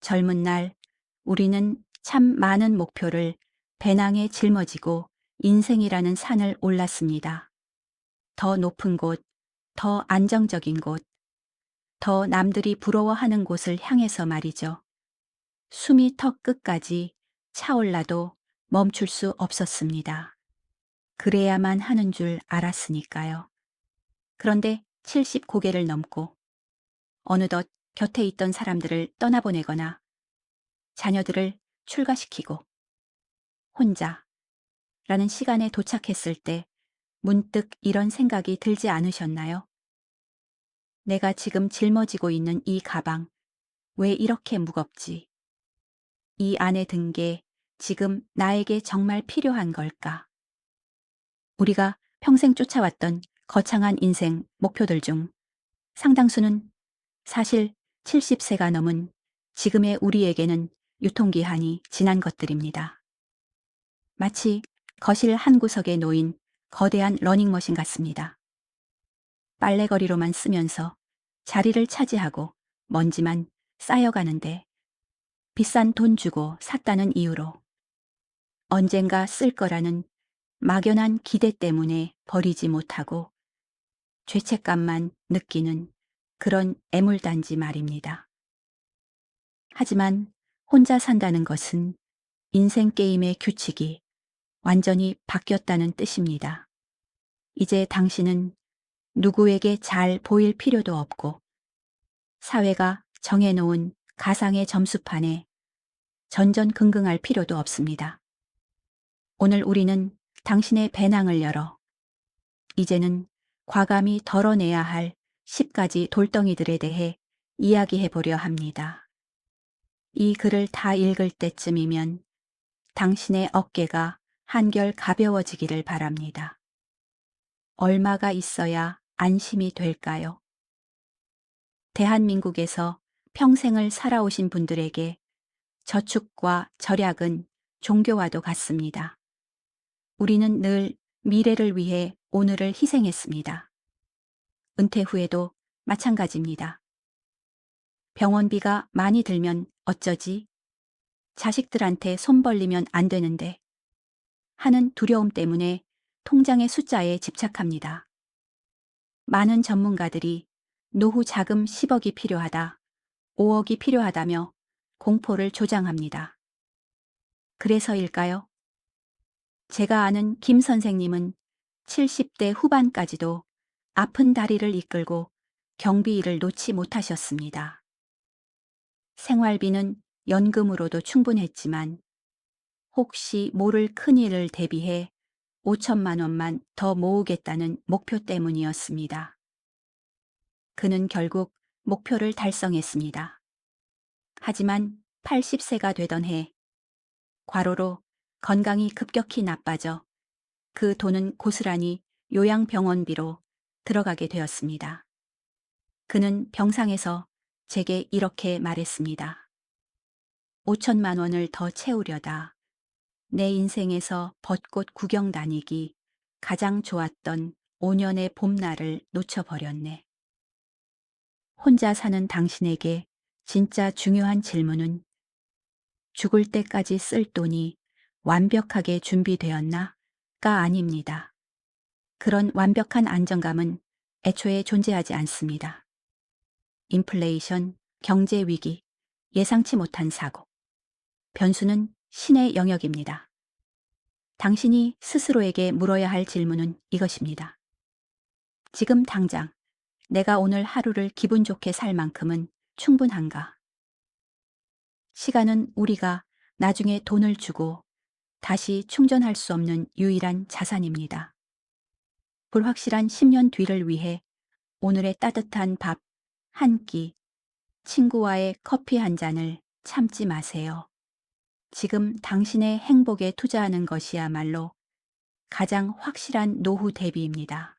젊은 날 우리는 참 많은 목표를 배낭에 짊어지고 인생이라는 산을 올랐습니다. 더 높은 곳, 더 안정적인 곳, 더 남들이 부러워하는 곳을 향해서 말이죠. 숨이 턱 끝까지 차올라도 멈출 수 없었습니다. 그래야만 하는 줄 알았으니까요. 그런데 70 고개를 넘고 어느덧 곁에 있던 사람들을 떠나보내거나 자녀들을 출가시키고 혼자 라는 시간에 도착했을 때 문득 이런 생각이 들지 않으셨나요? 내가 지금 짊어지고 있는 이 가방, 왜 이렇게 무겁지? 이 안에 든 게 지금 나에게 정말 필요한 걸까? 우리가 평생 쫓아왔던 거창한 인생 목표들 중 상당수는 사실 70세가 넘은 지금의 우리에게는 유통기한이 지난 것들입니다. 마치 거실 한 구석에 놓인 거대한 러닝머신 같습니다. 빨래거리로만 쓰면서 자리를 차지하고 먼지만 쌓여가는데 비싼 돈 주고 샀다는 이유로 언젠가 쓸 거라는 막연한 기대 때문에 버리지 못하고 죄책감만 느끼는 그런 애물단지 말입니다. 하지만 혼자 산다는 것은 인생 게임의 규칙이 완전히 바뀌었다는 뜻입니다. 이제 당신은 누구에게 잘 보일 필요도 없고 사회가 정해놓은 가상의 점수판에 전전긍긍할 필요도 없습니다. 오늘 우리는 당신의 배낭을 열어 이제는 과감히 덜어내야 할 10가지 돌덩이들에 대해 이야기해 보려 합니다. 이 글을 다 읽을 때쯤이면 당신의 어깨가 한결 가벼워지기를 바랍니다. 얼마가 있어야 안심이 될까요? 대한민국에서 평생을 살아오신 분들에게 저축과 절약은 종교와도 같습니다. 우리는 늘 미래를 위해 오늘을 희생했습니다. 은퇴 후에도 마찬가지입니다. 병원비가 많이 들면 어쩌지? 자식들한테 손 벌리면 안 되는데 하는 두려움 때문에 통장의 숫자에 집착합니다. 많은 전문가들이 노후 자금 10억이 필요하다, 5억이 필요하다며 공포를 조장합니다. 그래서일까요? 제가 아는 김 선생님은 70대 후반까지도 아픈 다리를 이끌고 경비 일을 놓지 못하셨습니다. 생활비는 연금으로도 충분했지만 혹시 모를 큰일을 대비해 5천만 원만 더 모으겠다는 목표 때문이었습니다. 그는 결국 목표를 달성했습니다. 하지만 80세가 되던 해 과로로 건강이 급격히 나빠져 그 돈은 고스란히 요양병원비로 들어가게 되었습니다. 그는 병상에서 제게 이렇게 말했습니다. 5천만 원을 더 채우려다 내 인생에서 벚꽃 구경 다니기 가장 좋았던 5년의 봄날을 놓쳐버렸네. 혼자 사는 당신에게 진짜 중요한 질문은 죽을 때까지 쓸 돈이 완벽하게 준비되었나? 가 아닙니다. 그런 완벽한 안정감은 애초에 존재하지 않습니다. 인플레이션, 경제 위기, 예상치 못한 사고. 변수는 신의 영역입니다. 당신이 스스로에게 물어야 할 질문은 이것입니다. 지금 당장 내가 오늘 하루를 기분 좋게 살 만큼은 충분한가? 시간은 우리가 나중에 돈을 주고 다시 충전할 수 없는 유일한 자산입니다. 불확실한 10년 뒤를 위해 오늘의 따뜻한 밥 한 끼, 친구와의 커피 한 잔을 참지 마세요. 지금 당신의 행복에 투자하는 것이야말로 가장 확실한 노후 대비입니다.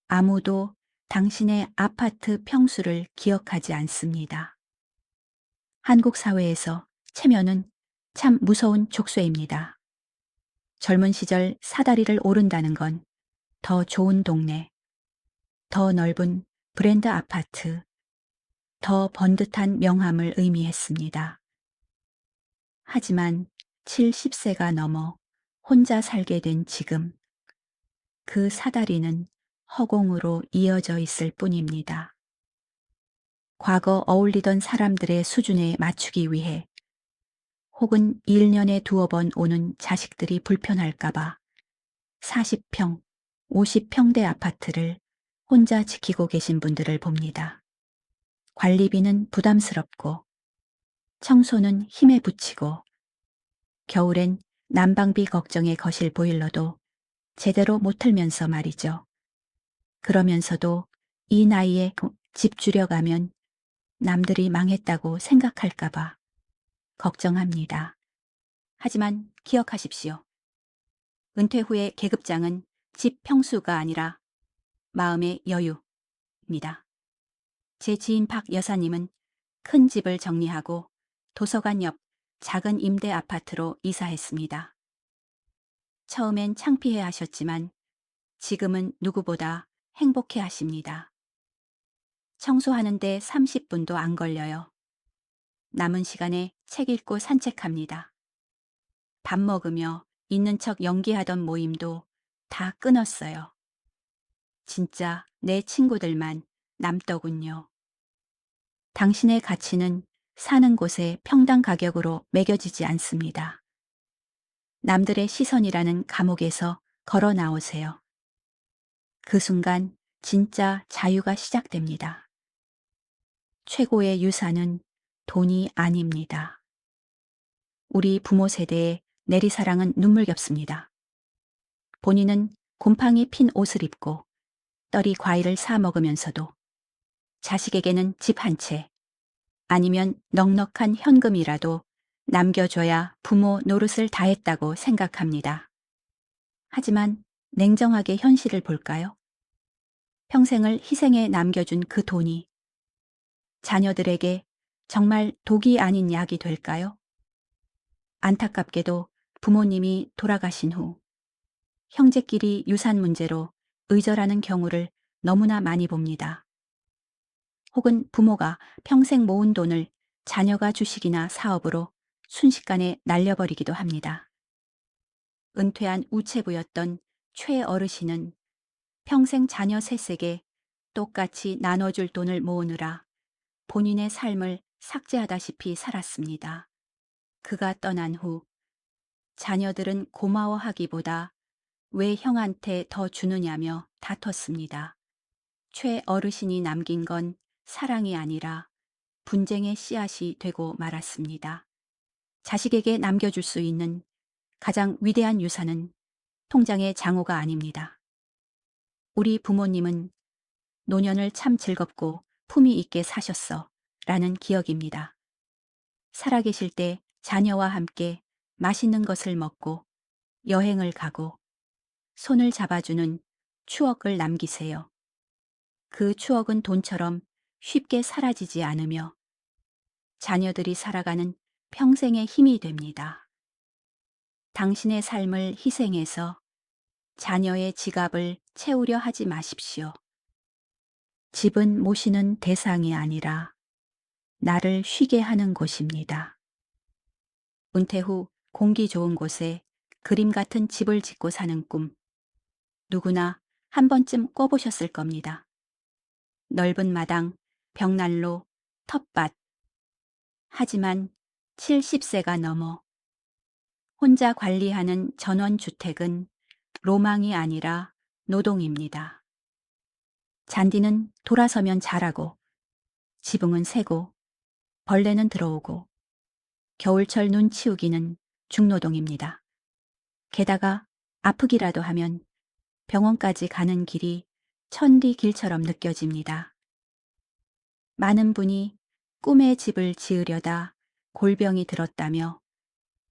아무도 당신의 아파트 평수를 기억하지 않습니다. 한국 사회에서 체면은 참 무서운 족쇄입니다. 젊은 시절 사다리를 오른다는 건 더 좋은 동네, 더 넓은 브랜드 아파트, 더 번듯한 명함을 의미했습니다. 하지만 70세가 넘어 혼자 살게 된 지금, 그 사다리는 허공으로 이어져 있을 뿐입니다. 과거 어울리던 사람들의 수준에 맞추기 위해 혹은 1년에 두어 번 오는 자식들이 불편할까봐 40평, 50평대 아파트를 혼자 지키고 계신 분들을 봅니다. 관리비는 부담스럽고 청소는 힘에 부치고 겨울엔 난방비 걱정에 거실 보일러도 제대로 못 틀면서 말이죠. 그러면서도 이 나이에 집 줄여가면 남들이 망했다고 생각할까봐 걱정합니다. 하지만 기억하십시오. 은퇴 후의 계급장은 집 평수가 아니라 마음의 여유입니다. 제 지인 박 여사님은 큰 집을 정리하고 도서관 옆 작은 임대 아파트로 이사했습니다. 처음엔 창피해 하셨지만 지금은 누구보다 행복해 하십니다. 청소하는데 30분도 안 걸려요. 남은 시간에 책 읽고 산책합니다. 밥 먹으며 있는 척 연기하던 모임도 다 끊었어요. 진짜 내 친구들만 남더군요. 당신의 가치는 사는 곳의 평당 가격으로 매겨지지 않습니다. 남들의 시선이라는 감옥에서 걸어 나오세요. 그 순간 진짜 자유가 시작됩니다. 최고의 유산은 돈이 아닙니다. 우리 부모 세대의 내리사랑은 눈물겹습니다. 본인은 곰팡이 핀 옷을 입고 떨이 과일을 사 먹으면서도 자식에게는 집 한 채, 아니면 넉넉한 현금이라도 남겨줘야 부모 노릇을 다 했다고 생각합니다. 하지만 냉정하게 현실을 볼까요? 평생을 희생에 남겨준 그 돈이 자녀들에게 정말 독이 아닌 약이 될까요? 안타깝게도 부모님이 돌아가신 후 형제끼리 유산 문제로 의절하는 경우를 너무나 많이 봅니다. 혹은 부모가 평생 모은 돈을 자녀가 주식이나 사업으로 순식간에 날려버리기도 합니다. 은퇴한 우체부였던 최 어르신은 평생 자녀 셋에게 똑같이 나눠줄 돈을 모으느라 본인의 삶을 삭제하다시피 살았습니다. 그가 떠난 후 자녀들은 고마워하기보다 왜 형한테 더 주느냐며 다퉜습니다. 최 어르신이 남긴 건 사랑이 아니라 분쟁의 씨앗이 되고 말았습니다. 자식에게 남겨줄 수 있는 가장 위대한 유산은 통장의 장호가 아닙니다. 우리 부모님은 노년을 참 즐겁고 품위 있게 사셨어 라는 기억입니다. 살아계실 때 자녀와 함께 맛있는 것을 먹고 여행을 가고 손을 잡아주는 추억을 남기세요. 그 추억은 돈처럼 쉽게 사라지지 않으며 자녀들이 살아가는 평생의 힘이 됩니다. 당신의 삶을 희생해서 자녀의 지갑을 채우려 하지 마십시오. 집은 모시는 대상이 아니라 나를 쉬게 하는 곳입니다. 은퇴 후 공기 좋은 곳에 그림 같은 집을 짓고 사는 꿈. 누구나 한 번쯤 꿔보셨을 겁니다. 넓은 마당, 벽난로, 텃밭. 하지만 70세가 넘어 혼자 관리하는 전원주택은 로망이 아니라 노동입니다. 잔디는 돌아서면 자라고, 지붕은 새고, 벌레는 들어오고, 겨울철 눈 치우기는 중노동입니다. 게다가 아프기라도 하면 병원까지 가는 길이 천리 길처럼 느껴집니다. 많은 분이 꿈의 집을 지으려다 골병이 들었다며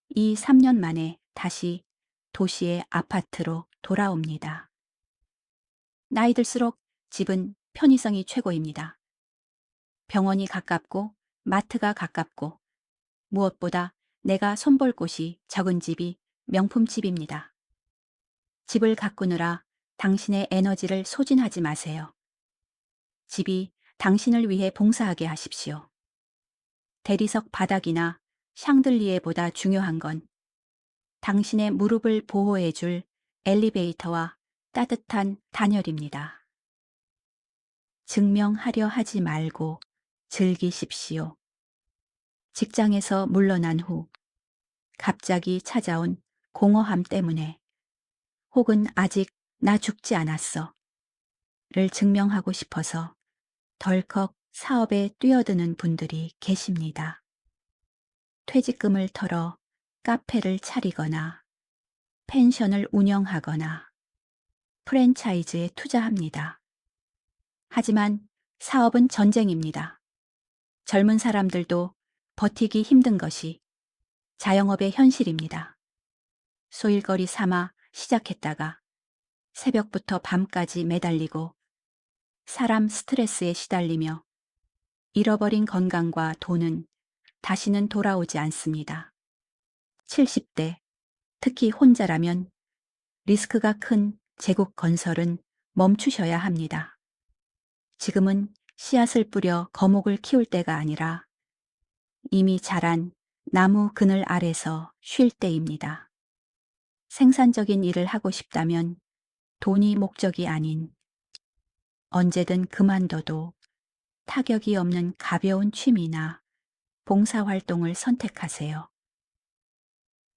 이 3년 만에 다시 도시의 아파트로 돌아옵니다. 나이 들수록 집은 편의성이 최고입니다. 병원이 가깝고 마트가 가깝고 무엇보다 내가 손볼 곳이 적은 집이 명품집입니다. 집을 가꾸느라 당신의 에너지를 소진하지 마세요. 집이 당신을 위해 봉사하게 하십시오. 대리석 바닥이나 샹들리에보다 중요한 건 당신의 무릎을 보호해 줄 엘리베이터와 따뜻한 단열입니다. 증명하려 하지 말고 즐기십시오. 직장에서 물러난 후 갑자기 찾아온 공허함 때문에 혹은 아직 나 죽지 않았어 를 증명하고 싶어서 덜컥 사업에 뛰어드는 분들이 계십니다. 퇴직금을 털어 카페를 차리거나 펜션을 운영하거나 프랜차이즈에 투자합니다. 하지만 사업은 전쟁입니다. 젊은 사람들도 버티기 힘든 것이 자영업의 현실입니다. 소일거리 삼아 시작했다가 새벽부터 밤까지 매달리고 사람 스트레스에 시달리며 잃어버린 건강과 돈은 다시는 돌아오지 않습니다. 70대, 특히 혼자라면 리스크가 큰 제국 건설은 멈추셔야 합니다. 지금은 씨앗을 뿌려 거목을 키울 때가 아니라 이미 자란 나무 그늘 아래서 쉴 때입니다. 생산적인 일을 하고 싶다면 돈이 목적이 아닌 언제든 그만둬도 타격이 없는 가벼운 취미나 봉사활동을 선택하세요.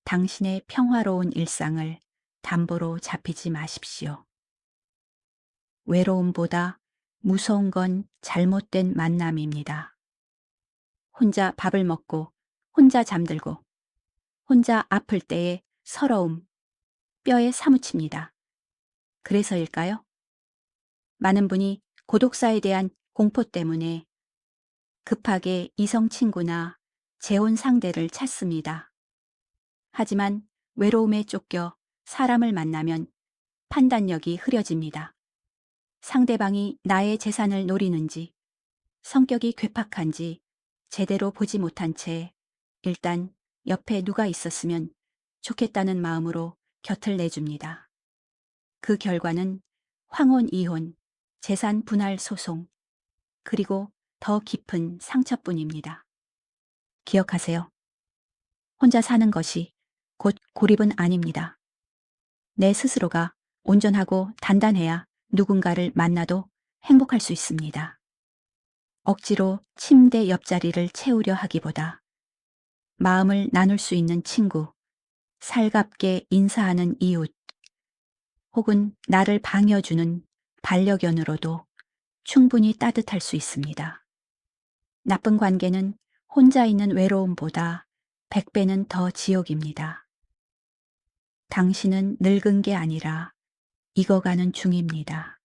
당신의 평화로운 일상을 담보로 잡히지 마십시오. 외로움보다 무서운 건 잘못된 만남입니다. 혼자 밥을 먹고, 혼자 잠들고, 혼자 아플 때의 서러움, 뼈에 사무칩니다. 그래서일까요? 많은 분이 고독사에 대한 공포 때문에 급하게 이성 친구나 재혼 상대를 찾습니다. 하지만 외로움에 쫓겨 사람을 만나면 판단력이 흐려집니다. 상대방이 나의 재산을 노리는지, 성격이 괴팍한지 제대로 보지 못한 채 일단 옆에 누가 있었으면 좋겠다는 마음으로 곁을 내줍니다. 그 결과는 황혼 이혼, 재산 분할 소송, 그리고 더 깊은 상처뿐입니다. 기억하세요. 혼자 사는 것이 곧 고립은 아닙니다. 내 스스로가 온전하고 단단해야 누군가를 만나도 행복할 수 있습니다. 억지로 침대 옆자리를 채우려 하기보다 마음을 나눌 수 있는 친구, 살갑게 인사하는 이웃, 혹은 나를 방여주는 반려견으로도 충분히 따뜻할 수 있습니다. 나쁜 관계는 혼자 있는 외로움보다 100배는 더 지옥입니다. 당신은 늙은 게 아니라 익어가는 중입니다.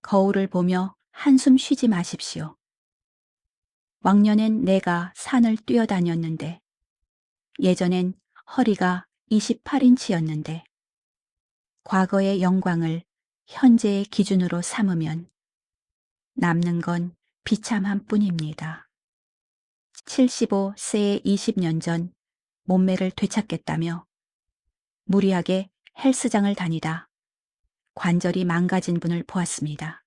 거울을 보며 한숨 쉬지 마십시오. 왕년엔 내가 산을 뛰어다녔는데, 예전엔 허리가 28인치였는데, 과거의 영광을 현재의 기준으로 삼으면 남는 건 비참함 뿐입니다. 75세의 20년 전 몸매를 되찾겠다며 무리하게 헬스장을 다니다 관절이 망가진 분을 보았습니다.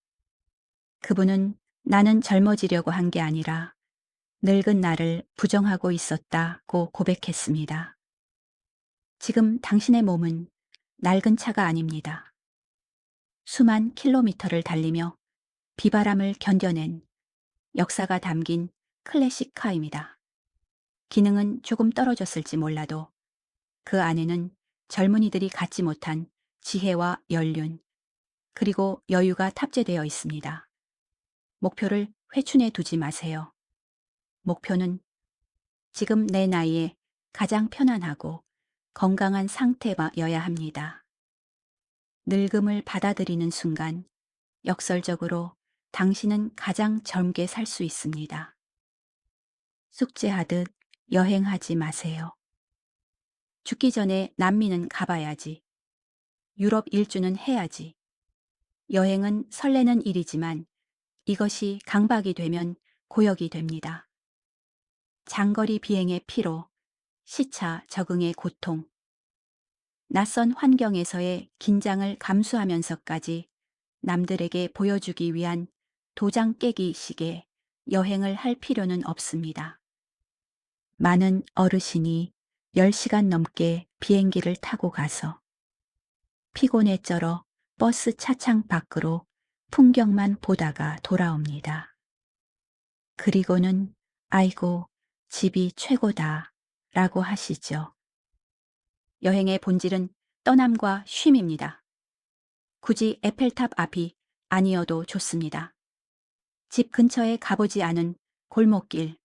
그분은 나는 젊어지려고 한 게 아니라 늙은 나를 부정하고 있었다고 고백했습니다. 지금 당신의 몸은 낡은 차가 아닙니다. 수만 킬로미터를 달리며 비바람을 견뎌낸 역사가 담긴 클래식 카입니다. 기능은 조금 떨어졌을지 몰라도 그 안에는 젊은이들이 갖지 못한 지혜와 연륜, 그리고 여유가 탑재되어 있습니다. 목표를 회춘해 두지 마세요. 목표는 지금 내 나이에 가장 편안하고 건강한 상태여야 합니다. 늙음을 받아들이는 순간 역설적으로 당신은 가장 젊게 살 수 있습니다. 숙제하듯 여행하지 마세요. 죽기 전에 남미는 가봐야지. 유럽 일주는 해야지. 여행은 설레는 일이지만 이것이 강박이 되면 고역이 됩니다. 장거리 비행의 피로, 시차 적응의 고통, 낯선 환경에서의 긴장을 감수하면서까지 남들에게 보여주기 위한 도장 깨기 식의 여행을 할 필요는 없습니다. 많은 어르신이 10시간 넘게 비행기를 타고 가서 피곤에 쩔어 버스 차창 밖으로 풍경만 보다가 돌아옵니다. 그리고는 아이고, 집이 최고다 라고 하시죠. 여행의 본질은 떠남과 쉼입니다. 굳이 에펠탑 앞이 아니어도 좋습니다. 집 근처에 가보지 않은 골목길,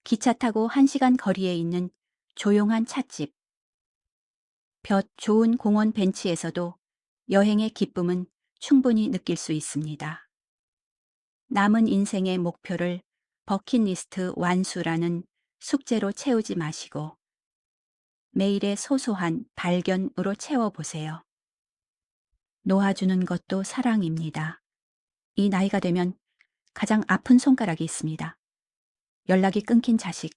기차 타고 1시간 거리에 있는 조용한 찻집, 볕 좋은 공원 벤치에서도 여행의 기쁨은 충분히 느낄 수 있습니다. 남은 인생의 목표를 버킷리스트 완수라는 숙제로 채우지 마시고 매일의 소소한 발견으로 채워보세요. 놓아주는 것도 사랑입니다. 이 나이가 되면 가장 아픈 손가락이 있습니다. 연락이 끊긴 자식,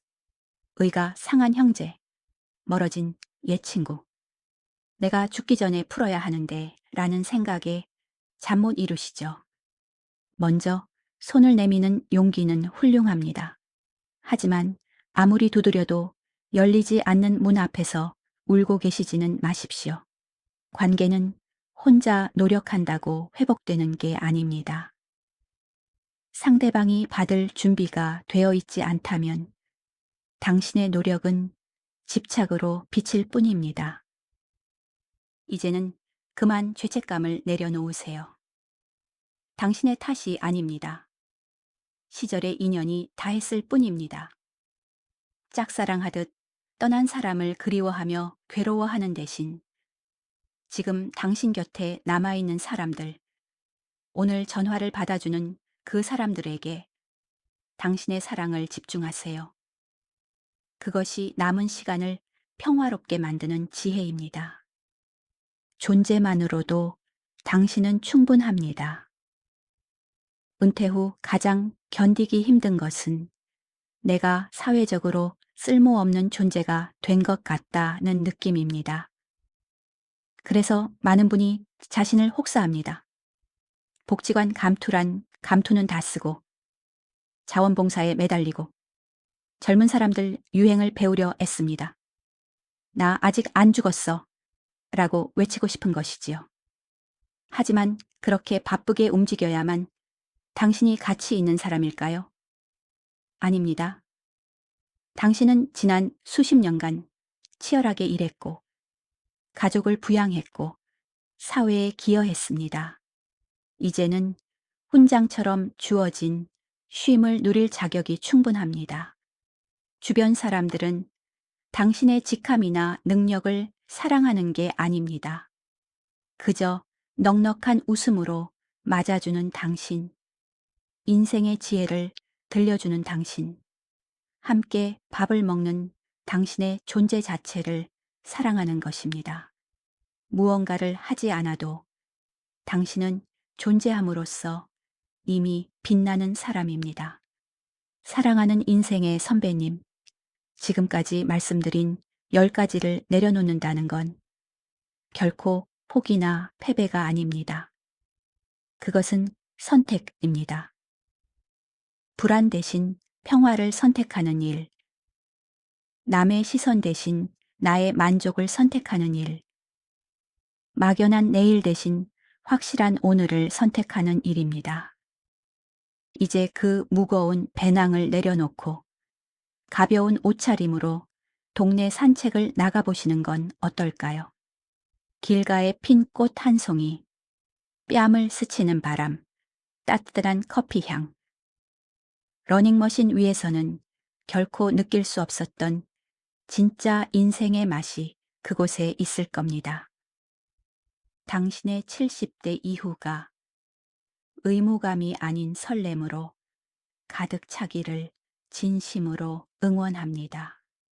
의가 상한 형제, 멀어진 옛 친구. 내가 죽기 전에 풀어야 하는데 라는 생각에 잠 못 이루시죠. 먼저 손을 내미는 용기는 훌륭합니다. 하지만 아무리 두드려도 열리지 않는 문 앞에서 울고 계시지는 마십시오. 관계는 혼자 노력한다고 회복되는 게 아닙니다. 상대방이 받을 준비가 되어 있지 않다면 당신의 노력은 집착으로 비칠 뿐입니다. 이제는 그만 죄책감을 내려놓으세요. 당신의 탓이 아닙니다. 시절의 인연이 다했을 뿐입니다. 짝사랑하듯 떠난 사람을 그리워하며 괴로워하는 대신 지금 당신 곁에 남아있는 사람들, 오늘 전화를 받아주는 그 사람들에게 당신의 사랑을 집중하세요. 그것이 남은 시간을 평화롭게 만드는 지혜입니다. 존재만으로도 당신은 충분합니다. 은퇴 후 가장 견디기 힘든 것은 내가 사회적으로 쓸모없는 존재가 된 것 같다는 느낌입니다. 그래서 많은 분이 자신을 혹사합니다. 복지관 감투란 감투는 다 쓰고 자원봉사에 매달리고 젊은 사람들 유행을 배우려 애씁니다. 나 아직 안 죽었어 라고 외치고 싶은 것이지요. 하지만 그렇게 바쁘게 움직여야만 당신이 가치 있는 사람일까요? 아닙니다. 당신은 지난 수십 년간 치열하게 일했고 가족을 부양했고 사회에 기여했습니다. 이제는 훈장처럼 주어진 쉼을 누릴 자격이 충분합니다. 주변 사람들은 당신의 직함이나 능력을 사랑하는 게 아닙니다. 그저 넉넉한 웃음으로 맞아주는 당신, 인생의 지혜를 들려주는 당신, 함께 밥을 먹는 당신의 존재 자체를 사랑하는 것입니다. 무언가를 하지 않아도 당신은 존재함으로써 이미 빛나는 사람입니다. 사랑하는 인생의 선배님, 지금까지 말씀드린 10가지를 내려놓는다는 건 결코 포기나 패배가 아닙니다. 그것은 선택입니다. 불안 대신 평화를 선택하는 일, 남의 시선 대신 나의 만족을 선택하는 일, 막연한 내일 대신 확실한 오늘을 선택하는 일입니다. 이제 그 무거운 배낭을 내려놓고 가벼운 옷차림으로 동네 산책을 나가보시는 건 어떨까요? 길가에 핀 꽃 한 송이, 뺨을 스치는 바람, 따뜻한 커피향. 러닝머신 위에서는 결코 느낄 수 없었던 진짜 인생의 맛이 그곳에 있을 겁니다. 당신의 70대 이후가 의무감이 아닌 설렘으로 가득 차기를 진심으로 응원합니다.